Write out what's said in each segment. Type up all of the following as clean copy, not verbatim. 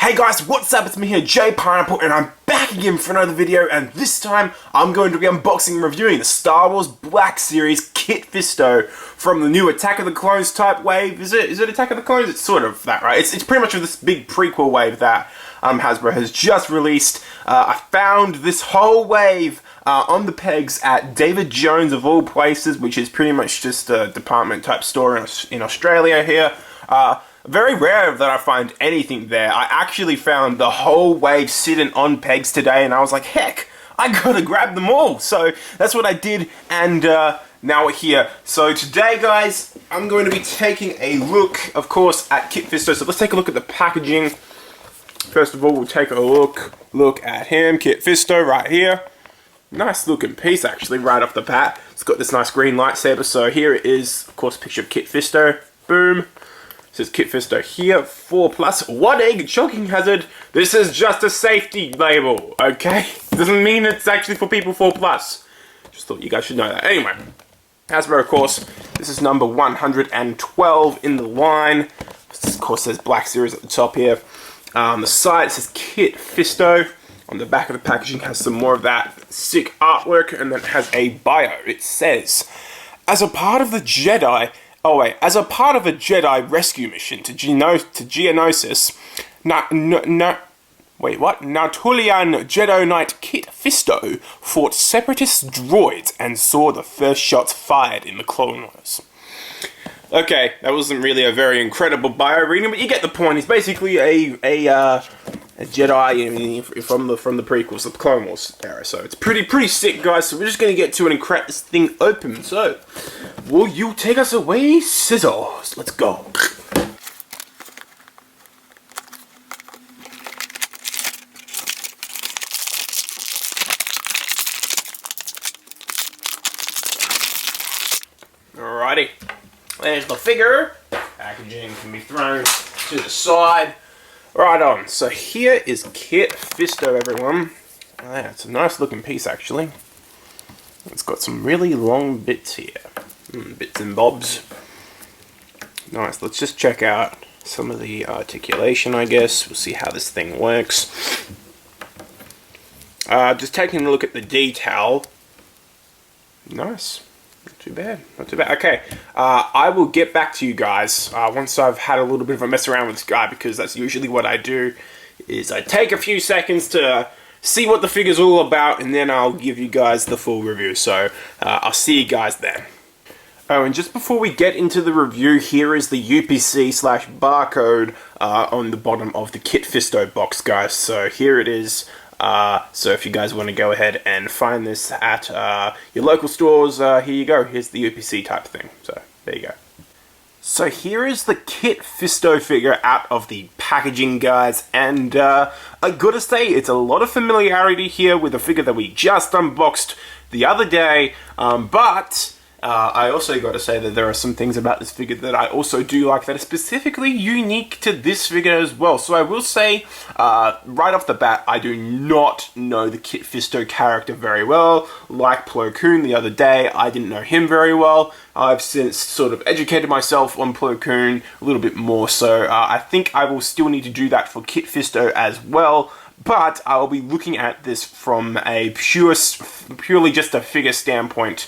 Hey guys, what's up? It's me here, Jay Pineapple, and I'm back again for another video, and this time I'm going to be unboxing and reviewing the Star Wars Black Series Kit Fisto from the new Attack of the Clones type wave. Is it Attack of the Clones? It's sort of that, right? It's pretty much of this big prequel wave that Hasbro has just released. I found this whole wave on the pegs at David Jones of all places, which is pretty much just a department type store in Australia here. Very rare that I find anything there. I actually found the whole wave sitting on pegs today, and I was like, heck, I gotta grab them all. So that's what I did, and now we're here. So today, guys, I'm going to be taking a look, of course, at Kit Fisto. So let's take a look at the packaging. First of all, we'll take a look at him, Kit Fisto, right here. Nice looking piece, actually, right off the bat. It's got this nice green lightsaber. So here it is, of course, picture of Kit Fisto. Boom. It says Kit Fisto here, 4+. 1 egg choking hazard. This is just a safety label, okay? Doesn't mean it's actually for people 4+. Just thought you guys should know that. Anyway, Hasbro, of course, this is number 112 in the line. This, of course, says Black Series at the top here. On the side, it says Kit Fisto. On the back of the packaging has some more of that sick artwork, and then it has a bio. It says, as a part of a Jedi rescue mission to Geonosis, Natulian Jedi Knight Kit Fisto fought separatist droids and saw the first shots fired in the Clone Wars. Okay, that wasn't really a very incredible bio reading, but you get the point. He's basically a Jedi from the prequels of the Clone Wars era, so it's pretty sick, guys. So we're just gonna get to it and crack this thing open. So, will you take us away, scissors? Let's go. Alrighty, there's the figure. Packaging can be thrown to the side. Right on, so here is Kit Fisto, everyone. Yeah, it's a nice looking piece, actually. It's got some really long bits here. Bits and bobs. Nice, let's just check out some of the articulation, I guess. We'll see how this thing works. Just taking a look at the detail. Nice. Not too bad, not too bad. Okay, I will get back to you guys once I've had a little bit of a mess around with this guy, because that's usually what I do, is I take a few seconds to see what the figure's all about, and then I'll give you guys the full review. So, I'll see you guys then. Oh, and just before we get into the review, here is the UPC/barcode on the bottom of the Kit Fisto box, guys. So here it is. So if you guys want to go ahead and find this at your local stores, here you go. Here's the UPC type thing. So there you go. So here is the Kit Fisto figure out of the packaging, guys, and I gotta say, it's a lot of familiarity here with the figure that we just unboxed the other day, but I also got to say that there are some things about this figure that I also do like that are specifically unique to this figure as well. So I will say, right off the bat, I do not know the Kit Fisto character very well. Like Plo Koon the other day, I didn't know him very well. I've since sort of educated myself on Plo Koon a little bit more, so I think I will still need to do that for Kit Fisto as well. But I'll be looking at this from a purely just a figure standpoint.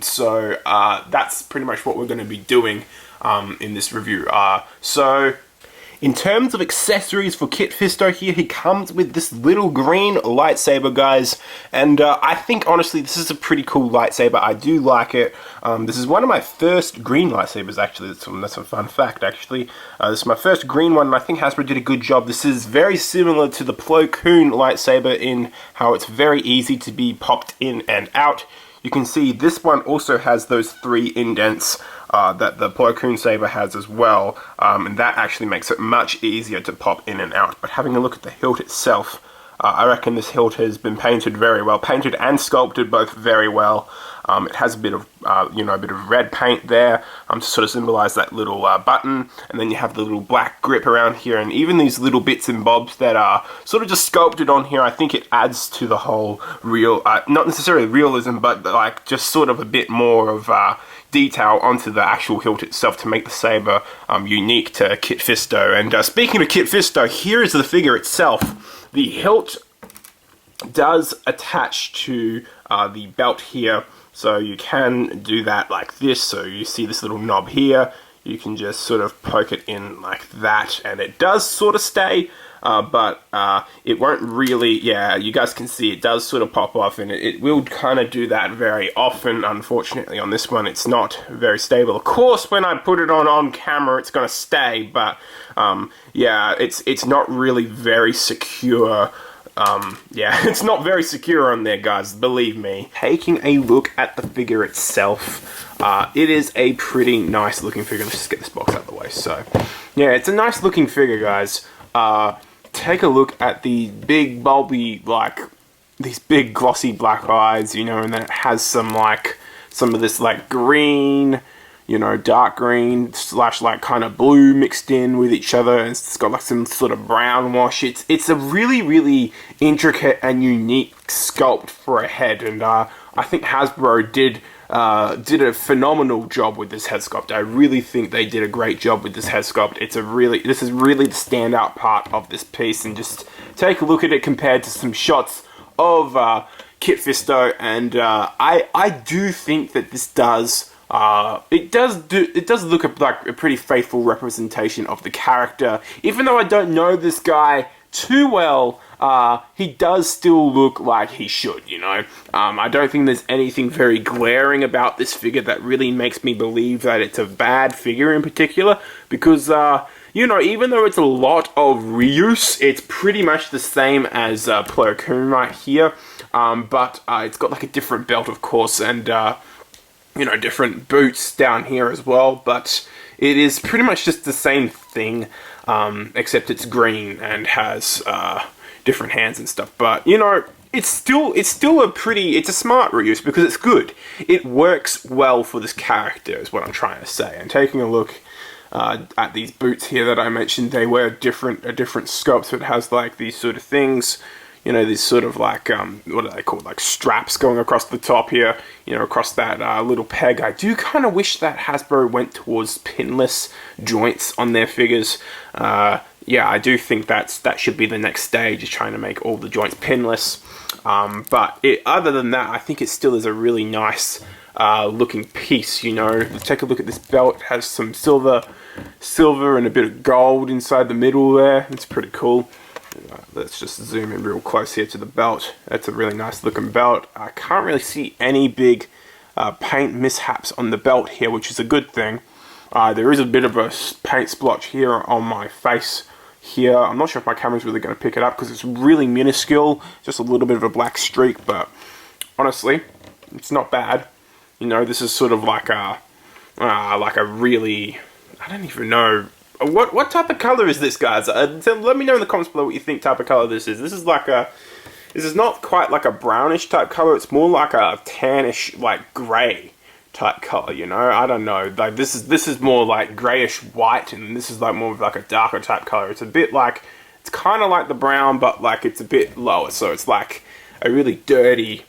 So that's pretty much what we're going to be doing in this review. So in terms of accessories for Kit Fisto here, he comes with this little green lightsaber, guys. And I think, honestly, this is a pretty cool lightsaber. I do like it. This is one of my first green lightsabers, actually. That's a fun fact, actually. This is my first green one, and I think Hasbro did a good job. This is very similar to the Plo Koon lightsaber in how it's very easy to be popped in and out. You can see this one also has those 3 indents that the Plo Koon saber has as well, and that actually makes it much easier to pop in and out. But having a look at the hilt itself, I reckon this hilt has been painted very well, painted and sculpted both very well. It has a bit of, a bit of red paint there to sort of symbolize that little button, and then you have the little black grip around here, and even these little bits and bobs that are sort of just sculpted on here. I think it adds to the whole not necessarily realism, but like just sort of a bit more of detail onto the actual hilt itself to make the saber unique to Kit Fisto. And speaking of Kit Fisto, here is the figure itself. The hilt does attach to the belt here, so you can do that like this. So you see this little knob here, you can just sort of poke it in like that, and it does sort of stay, but it won't really, you guys can see it does sort of pop off, and it will kind of do that very often. Unfortunately on this one it's not very stable. Of course when I put it on camera it's going to stay, but it's not really very secure. It's not very secure on there, guys, believe me. Taking a look at the figure itself, it is a pretty nice looking figure. Let's just get this box out of the way. So, yeah, it's a nice looking figure, guys. Take a look at the big bulby, like, these big glossy black eyes, and then it has some of this, like, green, dark green / like kind of blue mixed in with each other, and it's got like some sort of brown wash. It's a really, really intricate and unique sculpt for a head, and I think Hasbro did a phenomenal job with this head sculpt. I really think they did a great job with this head sculpt. This is really the standout part of this piece, and just take a look at it compared to some shots of Kit Fisto, and I do think that this does. It does look like a pretty faithful representation of the character. Even though I don't know this guy too well, he does still look like he should, I don't think there's anything very glaring about this figure that really makes me believe that it's a bad figure in particular, because, even though it's a lot of reuse, it's pretty much the same as Plo Koon right here, but it's got like a different belt, of course, and different boots down here as well, but it is pretty much just the same thing, except it's green and has different hands and stuff. But it's still a smart reuse because it's good. It works well for this character is what I'm trying to say. And taking a look at these boots here that I mentioned, they wear a different sculpt, so it has like these sort of things. These sort of like, what are they called? Like straps going across the top here, across that little peg. I do kind of wish that Hasbro went towards pinless joints on their figures. I do think that should be the next stage, is trying to make all the joints pinless. But other than that, I think it still is a really nice looking piece, Let's take a look at this belt. It has some silver and a bit of gold inside the middle there. It's pretty cool. Let's just zoom in real close here to the belt. That's a really nice looking belt. I can't really see any big paint mishaps on the belt here, which is a good thing. There is a bit of a paint splotch here on my face here. I'm not sure if my camera's really going to pick it up because it's really minuscule, just a little bit of a black streak, but honestly, it's not bad. This is sort of like a really, I don't even know. What type of color is this, guys? Let me know in the comments below what you think type of color this is. This is not quite like a brownish type color. It's more like a tannish, like gray type color. I don't know. Like this is more like grayish white, and this is like more of like a darker type color. It's a bit like, it's kind of like the brown, but like it's a bit lower. So it's like a really dirty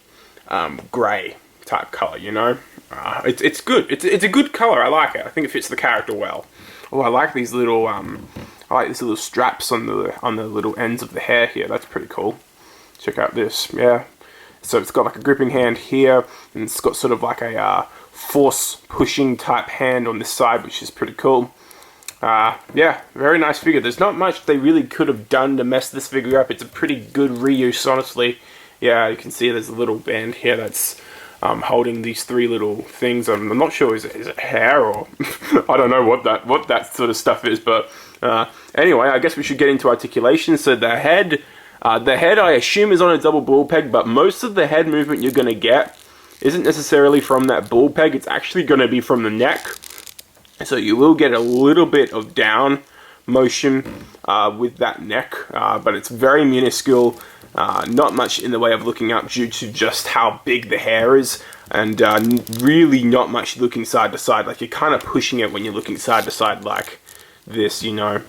gray type color. It's good. It's a good color. I like it. I think it fits the character well. Oh, I like these little straps on the little ends of the hair here. That's pretty cool. Check out this. Yeah. So it's got like a gripping hand here, and it's got sort of like a force pushing type hand on this side, which is pretty cool. Very nice figure. There's not much they really could have done to mess this figure up. It's a pretty good reuse, honestly. Yeah, you can see there's a little band here that's holding these three little things. I'm not sure, is it hair or I don't know what that sort of stuff is, but anyway, I guess we should get into articulation. So the head I assume is on a double ball peg, but most of the head movement you're going to get isn't necessarily from that ball peg. It's actually going to be from the neck, so you will get a little bit of down motion with that neck, but it's very minuscule. Not much in the way of looking up due to just how big the hair is, and really not much looking side to side. Like, you're kind of pushing it when you're looking side to side like this, you know.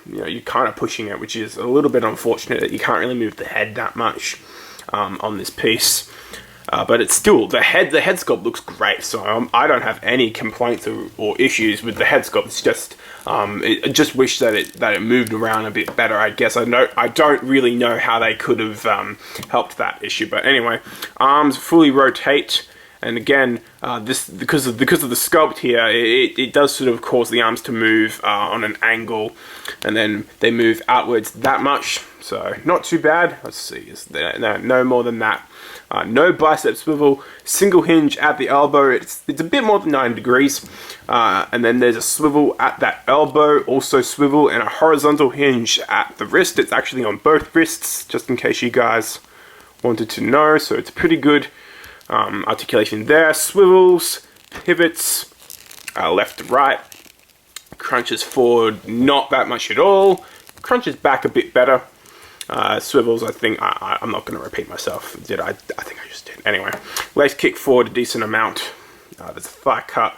You're kind of pushing it, which is a little bit unfortunate that you can't really move the head that much on this piece. But it's still, the head sculpt looks great, so I don't have any complaints or issues with the head sculpt. It's just, I just wish that it moved around a bit better, I guess. I don't really know how they could have helped that issue, but anyway, arms fully rotate. And again, this because of the sculpt here, it does sort of cause the arms to move on an angle, and then they move outwards that much. So not too bad. Let's see, is there no more than that? No bicep swivel, single hinge at the elbow. It's a bit more than 9 degrees, and then there's a swivel at that elbow, also swivel, and a horizontal hinge at the wrist. It's actually on both wrists, just in case you guys wanted to know. So it's pretty good. Articulation there, swivels, pivots, left to right, crunches forward, not that much at all, crunches back a bit better, swivels, I think, I'm not going to repeat myself, did I? I think I just did. Anyway, legs kick forward a decent amount, there's a thigh cut,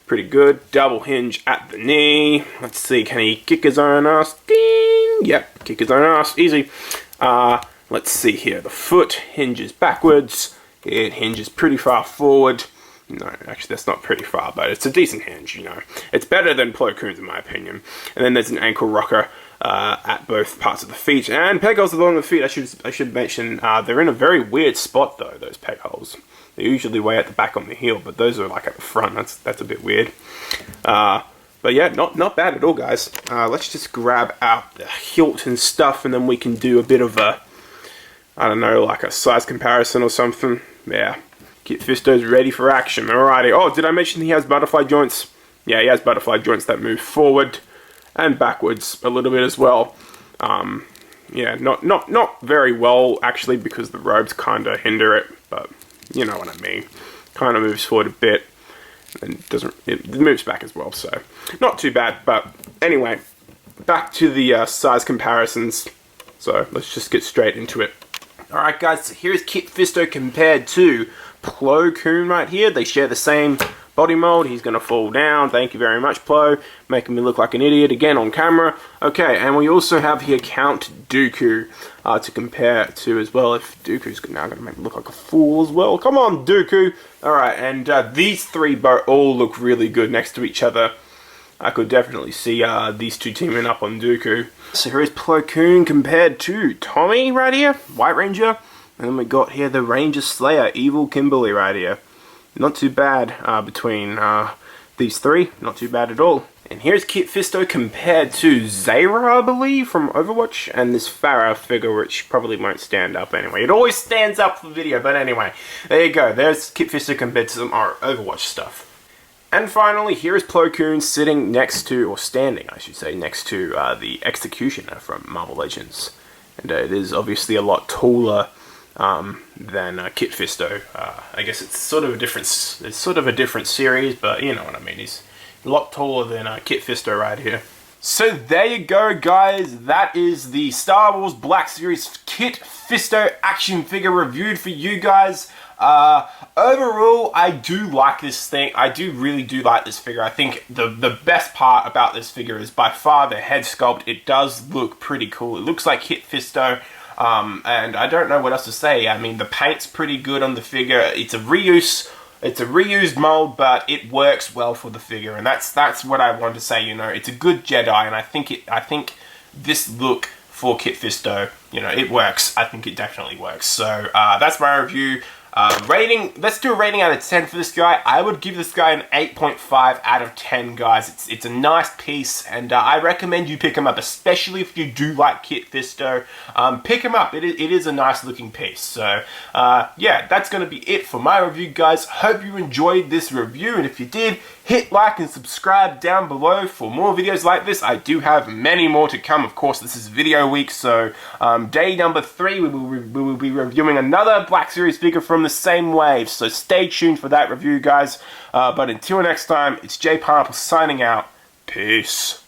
pretty good, double hinge at the knee, let's see, can he kick his own ass? Ding! Yep, kick his own ass, easy. Let's see here, the foot hinges backwards, it hinges pretty far forward. No, actually that's not pretty far, but it's a decent hinge, you know. It's better than Plo Koon's in my opinion. And then there's an ankle rocker at both parts of the feet. And peg holes along the feet, I should mention, they're in a very weird spot though, those peg holes. They're usually way at the back on the heel, but those are like at the front. That's a bit weird. But yeah, not bad at all, guys. Let's just grab out the hilt and stuff, and then we can do a bit of a, I don't know, like a size comparison or something. Yeah, Kit Fisto's ready for action. Alrighty. Oh, did I mention he has butterfly joints? Yeah, he has butterfly joints that move forward and backwards a little bit as well. Yeah, not very well actually, because the robes kind of hinder it, but you know what I mean. Kind of moves forward a bit and it moves back as well, so not too bad. But anyway, back to the size comparisons. So let's just get straight into it. Alright guys, so here's Kit Fisto compared to Plo Koon right here. They share the same body mold. He's going to fall down. Thank you very much, Plo. Making me look like an idiot again on camera. Okay, and we also have here Count Dooku to compare to as well. If Dooku's now going to make me look like a fool as well. Come on, Dooku! Alright, and these three all look really good next to each other. I could definitely see these two teaming up on Dooku. So here is Plo Koon compared to Tommy right here, White Ranger. And then we got here the Ranger Slayer, Evil Kimberly right here. Not too bad between these three, not too bad at all. And here's Kit Fisto compared to Zayra, I believe, from Overwatch. And this Pharah figure, which probably won't stand up anyway. It always stands up for the video, but anyway. There you go, there's Kit Fisto compared to some Overwatch stuff. And finally, here is Plo Koon sitting next to, or standing, I should say, next to the Executioner from Marvel Legends. And it is obviously a lot taller than Kit Fisto. I guess it's sort of a different series, but you know what I mean. He's a lot taller than Kit Fisto right here. So there you go, guys. That is the Star Wars Black Series Kit Fisto action figure reviewed for you guys. Overall, I do like this thing. I really do like this figure. I think the best part about this figure is by far the head sculpt. It does look pretty cool. It looks like Kit Fisto, and I don't know what else to say. I mean, the paint's pretty good on the figure. It's a reused mold, but it works well for the figure, and that's what I want to say. You know, it's a good Jedi, and I think this look for Kit Fisto, you know, it works. I think it definitely works. So that's my review. Rating, let's do a rating out of 10 for this guy. I would give this guy an 8.5 out of 10, guys. It's a nice piece, and I recommend you pick him up, especially if you do like Kit Fisto. Pick him up. It is a nice looking piece. So, yeah, that's going to be it for my review, guys. Hope you enjoyed this review, and if you did, hit like and subscribe down below for more videos like this. I do have many more to come. Of course, this is video week, so day number 3, we will be reviewing another Black Series figure from the same wave, so stay tuned for that review, guys. But until next time, it's Jay Pineapple signing out. Peace.